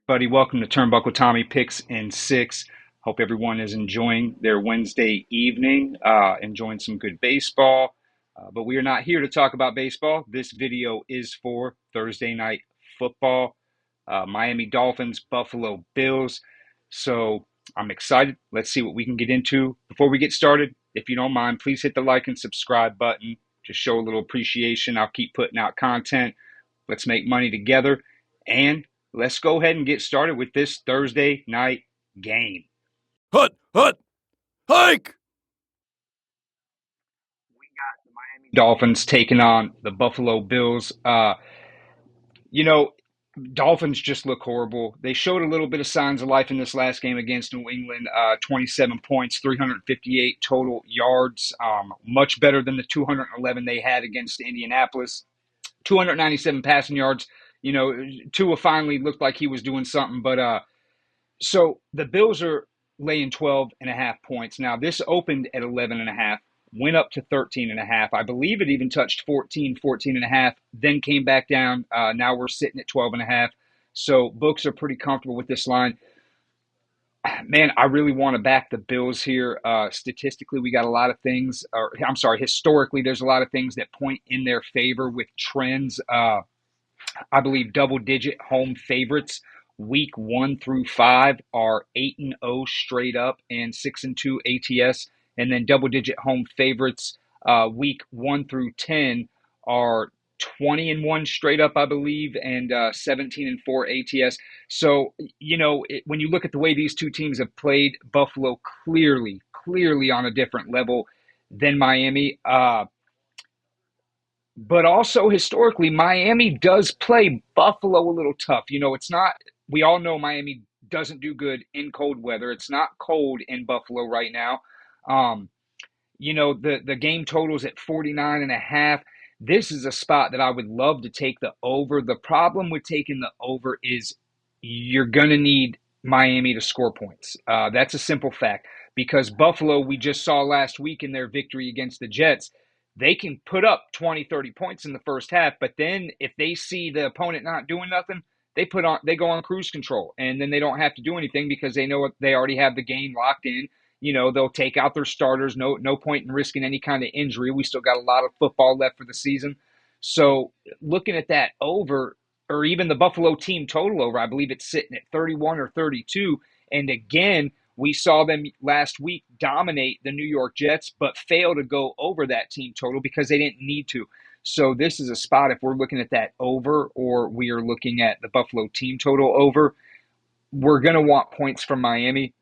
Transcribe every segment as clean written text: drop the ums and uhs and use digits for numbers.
everybody. Welcome to Turnbuckle Tommy Picks in 6. Hope everyone is enjoying their Wednesday evening, enjoying some good baseball. But we are not here to talk about baseball. This video is for Thursday night football. Miami Dolphins, Buffalo Bills. So I'm excited. Let's see what we can get into. Before we get started, if you don't mind, please hit the like and subscribe button. Just show a little appreciation. I'll keep putting out content. Let's make money together. And let's go ahead and get started with this Thursday night game. Hut, hike! We got the Miami Dolphins taking on the Buffalo Bills. Dolphins just look horrible. They showed a little bit of signs of life in this last game against New England. 27 points, 358 total yards. Much better than the 211 they had against Indianapolis. 297 passing yards. Tua finally looked like he was doing something, but so the Bills are laying 12.5 points. Now, this opened at 11.5, went up to 13.5. I believe it even touched 14.5, then came back down. Now we're sitting at 12.5. So books are pretty comfortable with this line. Man, I really want to back the Bills here. Statistically, we got a lot of things, or I'm sorry, historically, there's a lot of things that point in their favor with trends. I believe double-digit home favorites week 1 through 5 are 8-0 straight up and 6-2 ATS, and then double-digit home favorites week 1 through 10 are 20-1 straight up, I believe, and 17-4 ATS. So when you look at the way these two teams have played, Buffalo clearly on a different level than Miami. But also historically, Miami does play Buffalo a little tough. It's not, we all know Miami doesn't do good in cold weather. It's not cold in Buffalo right now. The game totals at 49.5. This is a spot that I would love to take the over. The problem with taking the over is you're going to need Miami to score points. That's a simple fact because Buffalo, we just saw last week in their victory against the Jets, they can put up 20, 30 points in the first half, but then if they see the opponent not doing nothing, they go on cruise control, and then they don't have to do anything because they know they already have the game locked in. They'll take out their starters. No point in risking any kind of injury. We still got a lot of football left for the season. So looking at that over, or even the Buffalo team total over, I believe it's sitting at 31 or 32. And again, we saw them last week dominate the New York Jets, but fail to go over that team total because they didn't need to. So this is a spot, if we're looking at that over or we are looking at the Buffalo team total over, we're going to want points from Miami.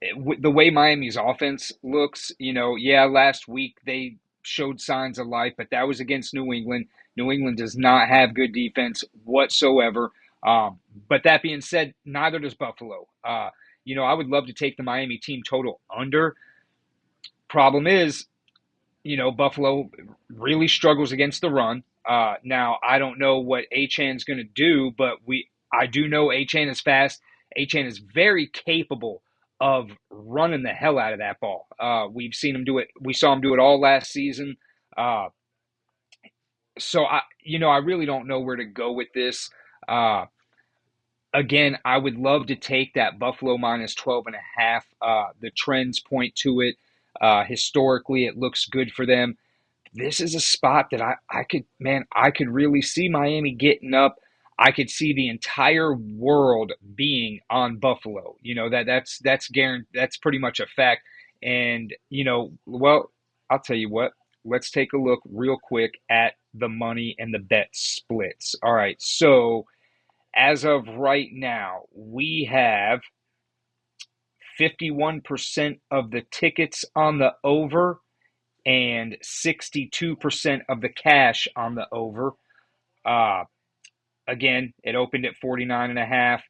The way Miami's offense looks, last week they showed signs of life, but that was against New England. New England does not have good defense whatsoever. But that being said, neither does Buffalo. I would love to take the Miami team total under. Problem is, Buffalo really struggles against the run. Now, I don't know what Achan's going to do, but I do know Achan is fast. Achan is very capable of running the hell out of that ball. We've seen him do it. We saw him do it all last season. So I really don't know where to go with this. Again, I would love to take that Buffalo minus 12.5. The trends point to it. Historically, it looks good for them. This is a spot that I could really see Miami getting up. I could see the entire world being on Buffalo. That's guaranteed. That's pretty much a fact. And I'll tell you what. Let's take a look real quick at the money and the bet splits. All right, so as of right now, we have 51% of the tickets on the over and 62% of the cash on the over. Again, it opened at 49.5,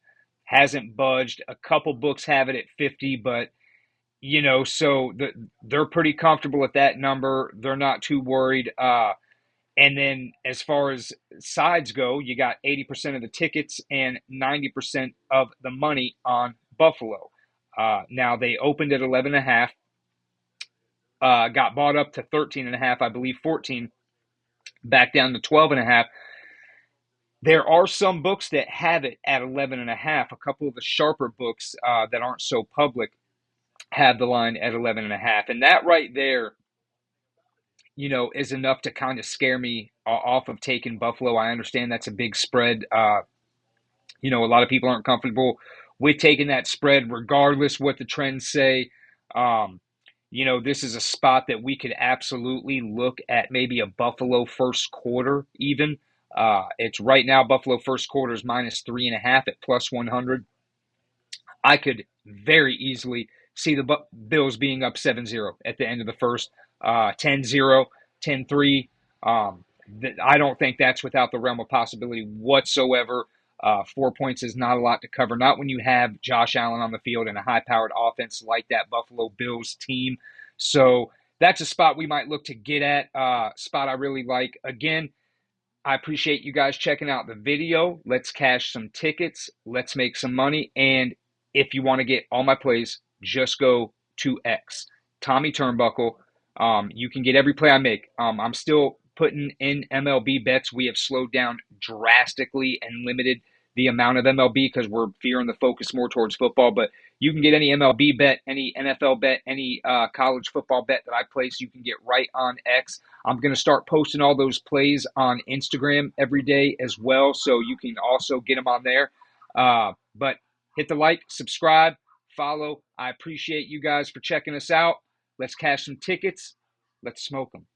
hasn't budged. A couple books have it at 50, but so they're pretty comfortable at that number. They're not too worried. And then as far as sides go, you got 80% of the tickets and 90% of the money on Buffalo. Now they opened at 11.5, got bought up to 13.5, I believe 14, back down to 12.5. There are some books that have it at 11 and a half. A couple of the sharper books that aren't so public have the line at 11 and a half. And that right there, is enough to kind of scare me off of taking Buffalo. I understand that's a big spread. A lot of people aren't comfortable with taking that spread, regardless what the trends say. Um, this is a spot that we could absolutely look at maybe a Buffalo first quarter even. It's right now Buffalo first quarter is minus 3.5 at plus 100. I could very easily see the Bills being up 7-0 at the end of the first, 10-0, 10-3. I don't think that's without the realm of possibility whatsoever. 4 points is not a lot to cover, not when you have Josh Allen on the field and a high-powered offense like that Buffalo Bills team. So that's a spot we might look to get at, spot I really like. Again, I appreciate you guys checking out the video. Let's cash some tickets. Let's make some money. And if you want to get all my plays, just go to X. Tommy Turnbuckle. You can get every play I make. I'm still putting in MLB bets. We have slowed down drastically and limited the amount of MLB because we're fearing the focus more towards football. But you can get any MLB bet, any NFL bet, any college football bet that I place. You can get right on X. I'm going to start posting all those plays on Instagram every day as well, so you can also get them on there. But hit the like, subscribe, follow. I appreciate you guys for checking us out. Let's cash some tickets. Let's smoke them.